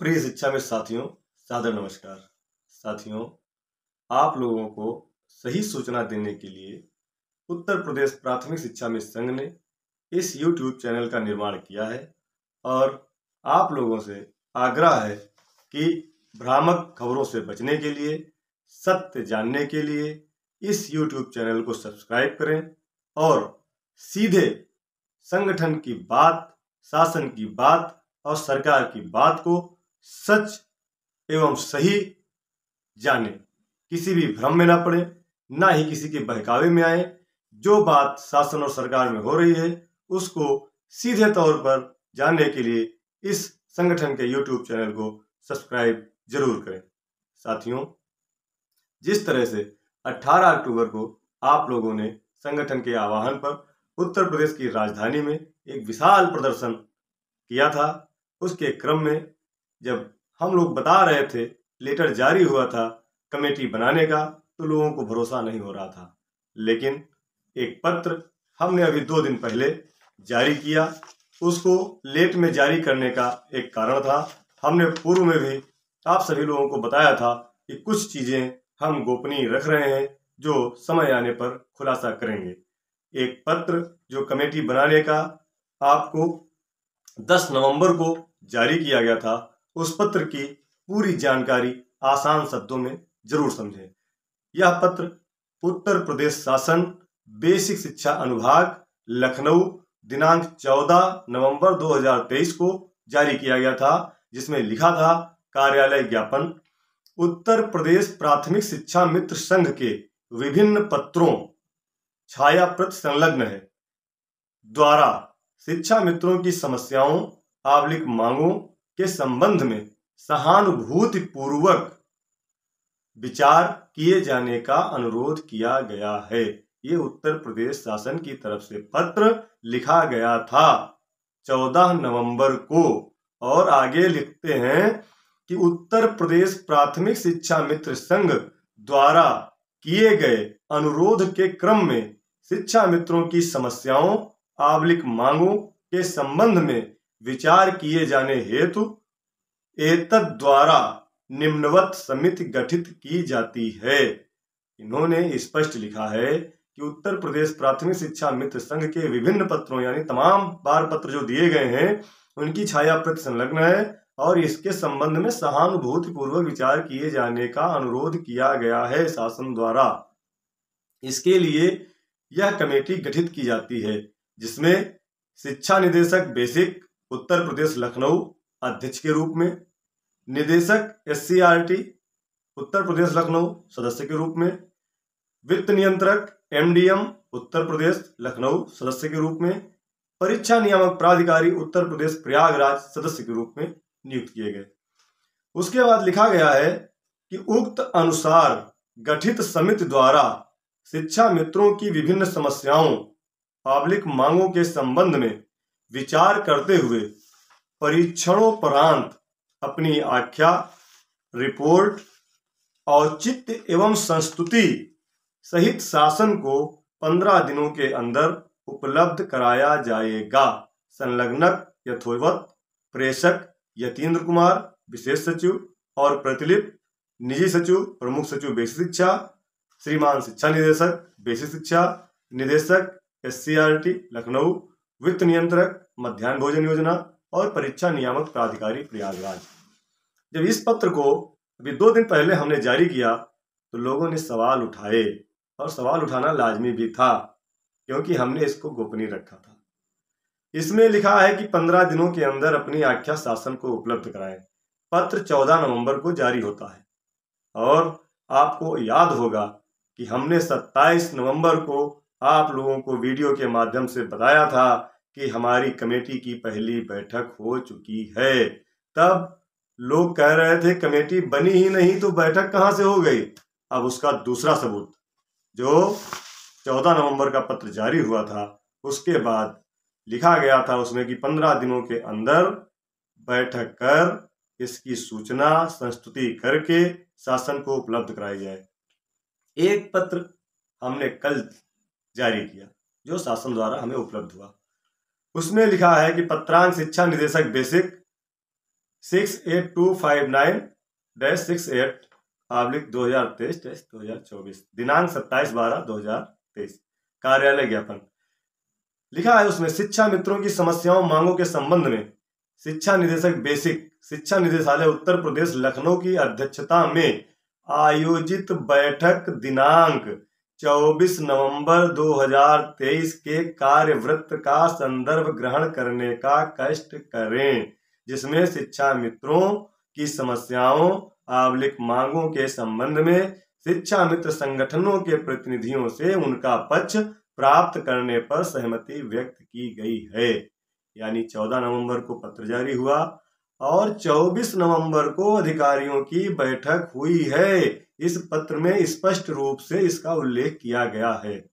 प्रिय शिक्षा में साथियों, सादर नमस्कार। साथियों, आप लोगों को सही सूचना देने के लिए उत्तर प्रदेश प्राथमिक शिक्षा मित्र संघ ने इस YouTube चैनल का निर्माण किया है और आप लोगों से आग्रह है कि भ्रामक खबरों से बचने के लिए, सत्य जानने के लिए इस YouTube चैनल को सब्सक्राइब करें और सीधे संगठन की बात, शासन की बात और सरकार की बात को सच एवं सही जाने, किसी भी भ्रम में ना पड़े, ना ही किसी के बहकावे में आए। जो बात शासन और सरकार में हो रही है उसको सीधे तौर पर जानने के लिए इस संगठन के YouTube चैनल को सब्सक्राइब जरूर करें। साथियों, जिस तरह से 18 अक्टूबर को आप लोगों ने संगठन के आह्वान पर उत्तर प्रदेश की राजधानी में एक विशाल प्रदर्शन किया था, उसके क्रम में जब हम लोग बता रहे थे, लेटर जारी हुआ था कमेटी बनाने का, तो लोगों को भरोसा नहीं हो रहा था। लेकिन एक पत्र हमने अभी 2 दिन पहले जारी किया। उसको लेट में जारी करने का एक कारण था, हमने पूर्व में भी आप सभी लोगों को बताया था कि कुछ चीजें हम गोपनीय रख रहे हैं जो समय आने पर खुलासा करेंगे। एक पत्र जो कमेटी बनाने का आपको 10 नवंबर को जारी किया गया था, उस पत्र की पूरी जानकारी आसान शब्दों में जरूर समझें। यह पत्र उत्तर प्रदेश शासन बेसिक शिक्षा अनुभाग लखनऊ दिनांक 14 नवंबर 2023 को जारी किया गया था, जिसमें लिखा था कार्यालय ज्ञापन। उत्तर प्रदेश प्राथमिक शिक्षा मित्र संघ के विभिन्न पत्रों छायाप्रति संलग्न है द्वारा शिक्षा मित्रों की समस्याओं मांगों के संबंध में सहानुभूतिपूर्वक विचार किए जाने का अनुरोध किया गया है। ये उत्तर प्रदेश शासन की तरफ से पत्र लिखा गया था 14 नवंबर को, और आगे लिखते हैं कि उत्तर प्रदेश प्राथमिक शिक्षा मित्र संघ द्वारा किए गए अनुरोध के क्रम में शिक्षा मित्रों की समस्याओं मांगों के संबंध में विचार किए जाने हेतु एतद द्वारा निम्नवत समिति गठित की जाती है। इन्होंने स्पष्ट लिखा है कि उत्तर प्रदेश प्राथमिक शिक्षा मित्र संघ के विभिन्न पत्रों यानी तमाम बार पत्र जो दिए गए हैं उनकी छाया प्रति संलग्न है और इसके संबंध में सहानुभूतिपूर्वक विचार किए जाने का अनुरोध किया गया है शासन द्वारा। इसके लिए यह कमेटी गठित की जाती है, जिसमें शिक्षा निदेशक बेसिक उत्तर प्रदेश लखनऊ अध्यक्ष के रूप में, निदेशक SCRT उत्तर प्रदेश लखनऊ सदस्य के रूप में, वित्त नियंत्रक MDM उत्तर प्रदेश लखनऊ सदस्य के रूप में, परीक्षा नियामक प्राधिकारी उत्तर प्रदेश प्रयागराज सदस्य के रूप में नियुक्त किए गए। उसके बाद लिखा गया है कि उक्त अनुसार गठित समिति द्वारा शिक्षा मित्रों की विभिन्न समस्याओं मांगों के संबंध में विचार करते हुए परीक्षणोपरांत अपनी आख्या, रिपोर्ट, औचित्य एवं संस्तुति सहित शासन को 15 दिनों के अंदर उपलब्ध कराया जाएगा। संलग्नक यथोवत प्रेषक यतीन्द्र कुमार विशेष सचिव और प्रतिलिपि निजी सचिव प्रमुख सचिव बेसिक शिक्षा, श्रीमान शिक्षा निदेशक बेसिक शिक्षा, निदेशक SCRT लखनऊ, वित्त नियंत्रक मध्याह्न भोजन योजना और परीक्षा नियामक प्राधिकारी प्रयागराज। जब इस पत्र को अभी 2 दिन पहले हमने जारी किया तो लोगों ने सवाल उठाए, और सवाल उठाना लाजमी भी था क्योंकि हमने इसको गोपनीय रखा था। इसमें लिखा है कि 15 दिनों के अंदर अपनी आख्या शासन को उपलब्ध कराएं। पत्र 14 नवंबर को जारी होता है और आपको याद होगा कि हमने 27 नवंबर को आप लोगों को वीडियो के माध्यम से बताया था कि हमारी कमेटी की पहली बैठक हो चुकी है। तब लोग कह रहे थे कमेटी बनी ही नहीं तो बैठक कहां से हो गई। अब उसका दूसरा सबूत, जो 14 नवंबर का पत्र जारी हुआ था उसके बाद लिखा गया था उसमें कि 15 दिनों के अंदर बैठक कर इसकी सूचना संस्तुति करके शासन को उपलब्ध कराई जाए। एक पत्र हमने कल जारी किया जो शासन द्वारा हमें उपलब्ध हुआ। उसमें लिखा है कि पत्रांक शिक्षा निदेशक बेसिक 682596/2023/2024 दिनांक 27/12/2023। कार्यालय ज्ञापन लिखा है उसमें, शिक्षा मित्रों की समस्याओं मांगों के संबंध में शिक्षा निदेशक बेसिक शिक्षा निदेशालय उत्तर प्रदेश लखनऊ की अध्यक्षता में आयोजित बैठक दिनांक 24 नवंबर 2023 के कार्यवृत्त का संदर्भ ग्रहण करने का कष्ट करें, जिसमें शिक्षा मित्रों की समस्याओं मांगों के संबंध में शिक्षा मित्र संगठनों के प्रतिनिधियों से उनका पक्ष प्राप्त करने पर सहमति व्यक्त की गई है। यानी 14 नवंबर को पत्र जारी हुआ और 24 नवंबर को अधिकारियों की बैठक हुई है। इस पत्र में स्पष्ट रूप से इसका उल्लेख किया गया है।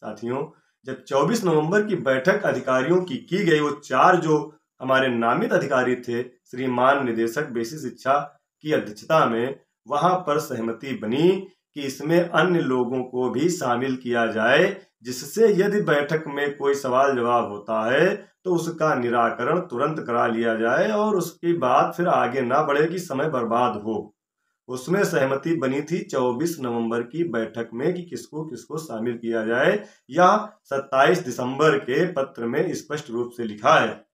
साथियों, जब 24 नवंबर की बैठक अधिकारियों की गई, वो 4 जो हमारे नामित अधिकारी थे श्रीमान निदेशक बेसिक शिक्षा की अध्यक्षता में, वहां पर सहमति बनी कि इसमें अन्य लोगों को भी शामिल किया जाए, जिससे यदि बैठक में कोई सवाल जवाब होता है तो उसका निराकरण तुरंत करा लिया जाए और उसकी बात फिर आगे ना बढ़े कि समय बर्बाद हो। उसमें सहमति बनी थी 24 नवंबर की बैठक में कि किसको किसको शामिल किया जाए। यह 27 दिसंबर के पत्र में स्पष्ट रूप से लिखा है।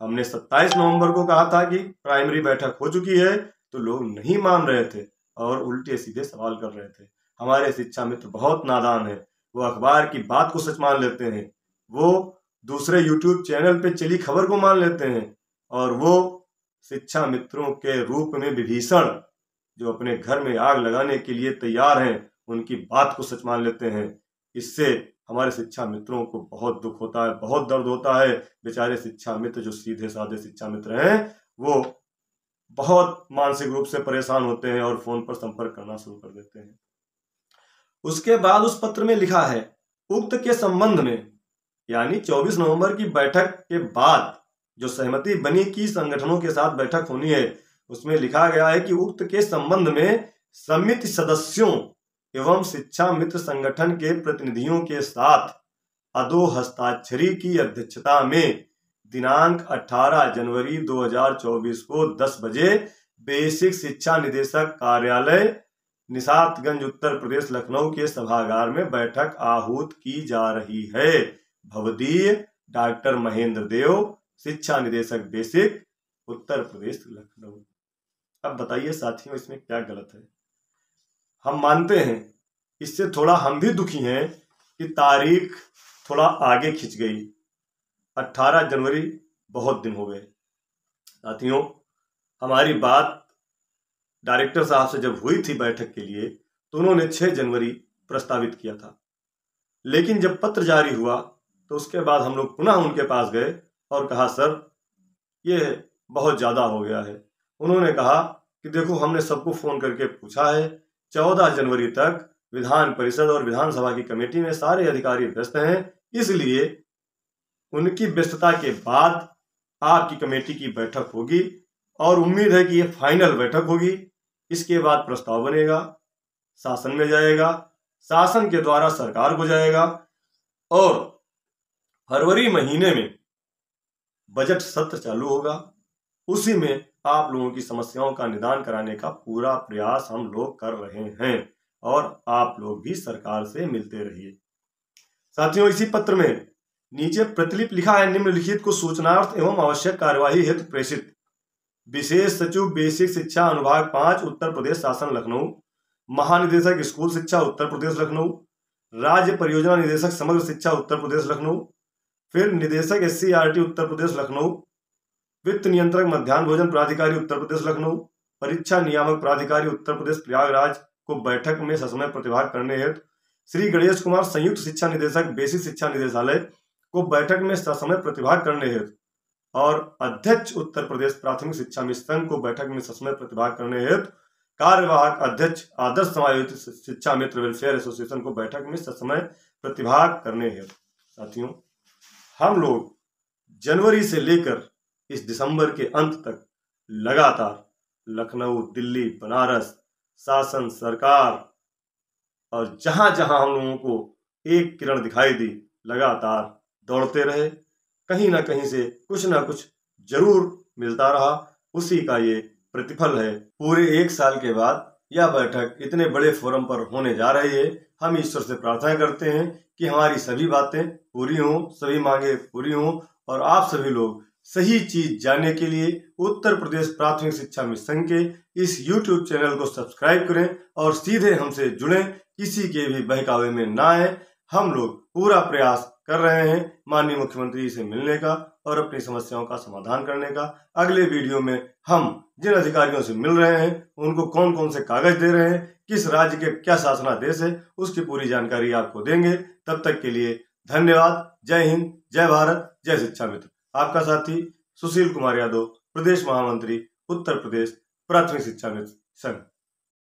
हमने 27 नवंबर को कहा था कि प्राइमरी बैठक हो चुकी है, तो लोग नहीं मान रहे थे और उल्टे सीधे सवाल कर रहे थे। हमारे शिक्षा मित्र बहुत नादान है, वो अखबार की बात को सच मान लेते हैं, वो दूसरे यूट्यूब चैनल पे चली खबर को मान लेते हैं, और वो शिक्षा मित्रों के रूप में विभीषण जो अपने घर में आग लगाने के लिए तैयार हैं, उनकी बात को सच मान लेते हैं। इससे हमारे शिक्षा मित्रों को बहुत दुख होता है, बहुत दर्द होता है। बेचारे शिक्षा मित्र जो सीधे साधे शिक्षा मित्र हैं, वो बहुत मानसिक रूप से परेशान होते हैं और फोन पर संपर्क करना शुरू कर देते हैं। उसके बाद उस पत्र में लिखा है, उक्त के संबंध में, यानी 24 नवंबर की बैठक के बाद जो सहमति बनी कि संगठनों के साथ बैठक होनी है, उसमें लिखा गया है कि उक्त के संबंध में समिति सदस्यों एवं शिक्षा मित्र संगठन के प्रतिनिधियों के साथ अदो हस्ताक्षरी की अध्यक्षता में दिनांक 18 जनवरी 2024 को 10 बजे बेसिक शिक्षा निदेशक कार्यालय निशातगंज उत्तर प्रदेश लखनऊ के सभागार में बैठक आहूत की जा रही है। भवदीय डॉक्टर महेंद्र देव, शिक्षा निदेशक बेसिक उत्तर प्रदेश लखनऊ। अब बताइए साथियों, इसमें क्या गलत है? हम मानते हैं इससे थोड़ा हम भी दुखी हैं कि तारीख थोड़ा आगे खिंच गई। 18 जनवरी बहुत दिन हो गए। साथियों, हमारी बात डायरेक्टर साहब से जब हुई थी बैठक के लिए, तो उन्होंने 6 जनवरी प्रस्तावित किया था, लेकिन जब पत्र जारी हुआ तो उसके बाद हम लोग पुनः उनके पास गए और कहा, सर ये बहुत ज़्यादा हो गया है। उन्होंने कहा कि देखो, हमने सबको फ़ोन करके पूछा है, 14 जनवरी तक विधान परिषद और विधानसभा की कमेटी में सारे अधिकारी व्यस्त हैं, इसलिए उनकी व्यस्तता के बाद आपकी कमेटी की बैठक होगी और उम्मीद है कि ये फाइनल बैठक होगी। इसके बाद प्रस्ताव बनेगा, शासन में जाएगा, शासन के द्वारा सरकार को जाएगा और फरवरी महीने में बजट सत्र चालू होगा। उसी में आप लोगों की समस्याओं का निदान कराने का पूरा प्रयास हम लोग कर रहे हैं और आप लोग भी सरकार से मिलते रहिए। साथियों, इसी पत्र में नीचे प्रतिलिपि लिखा है, निम्नलिखित को सूचनार्थ एवं आवश्यक कार्यवाही हेतु प्रेषित विशेष सचिव बेसिक शिक्षा अनुभाग 5 उत्तर प्रदेश शासन लखनऊ, महानिदेशक स्कूल शिक्षा उत्तर प्रदेश लखनऊ, राज्य परियोजना निदेशक समग्र शिक्षा उत्तर प्रदेश लखनऊ, फिर निदेशक SCERT उत्तर प्रदेश लखनऊ, वित्त नियंत्रक मध्याह्न भोजन प्राधिकारी उत्तर प्रदेश लखनऊ, परीक्षा नियामक प्राधिकारी उत्तर प्रदेश प्रयागराज को बैठक में ससमय प्रतिभाग करने हेतु श्री गणेश कुमार संयुक्त शिक्षा निदेशक बेसिक शिक्षा निदेशालय को बैठक में ससमय प्रतिभाग करने हेतु और अध्यक्ष उत्तर प्रदेश प्राथमिक शिक्षा मिशन को बैठक में ससमय प्रतिभाग करने हेतु कार्यवाहक अध्यक्ष आदर्श समायोजित शिक्षा मित्र वेलफेयर एसोसिएशन को बैठक में ससमय प्रतिभाग करने हेतु। साथियों, हम लोग जनवरी से लेकर इस दिसंबर के अंत तक लगातार लखनऊ, दिल्ली, बनारस, शासन, सरकार और जहां जहां हम लोगों को एक किरण दिखाई दी, लगातार दौड़ते रहे। कहीं ना कहीं से कुछ ना कुछ जरूर मिलता रहा उसी का ये प्रतिफल है। पूरे 1 साल के बाद यह बैठक इतने बड़े फोरम पर होने जा रही है। हम ईश्वर से प्रार्थना करते हैं कि हमारी सभी बातें पूरी हों, सभी मांगे पूरी हों और आप सभी लोग सही चीज जानने के लिए उत्तर प्रदेश प्राथमिक शिक्षा मिशन के इस YouTube चैनल को सब्सक्राइब करें और सीधे हमसे जुड़ें, किसी के भी बहकावे में ना आए। हम लोग पूरा प्रयास कर रहे हैं माननीय मुख्यमंत्री से मिलने का और अपनी समस्याओं का समाधान करने का। अगले वीडियो में हम जिन अधिकारियों से मिल रहे हैं, उनको कौन कौन से कागज दे रहे हैं, किस राज्य के क्या शासनादेश है, उसकी पूरी जानकारी आपको देंगे। तब तक के लिए धन्यवाद। जय हिंद, जय भारत, जय शिक्षा मित्र। आपका साथी सुशील कुमार यादव, प्रदेश महामंत्री, उत्तर प्रदेश प्राथमिक शिक्षा मित्र संघ।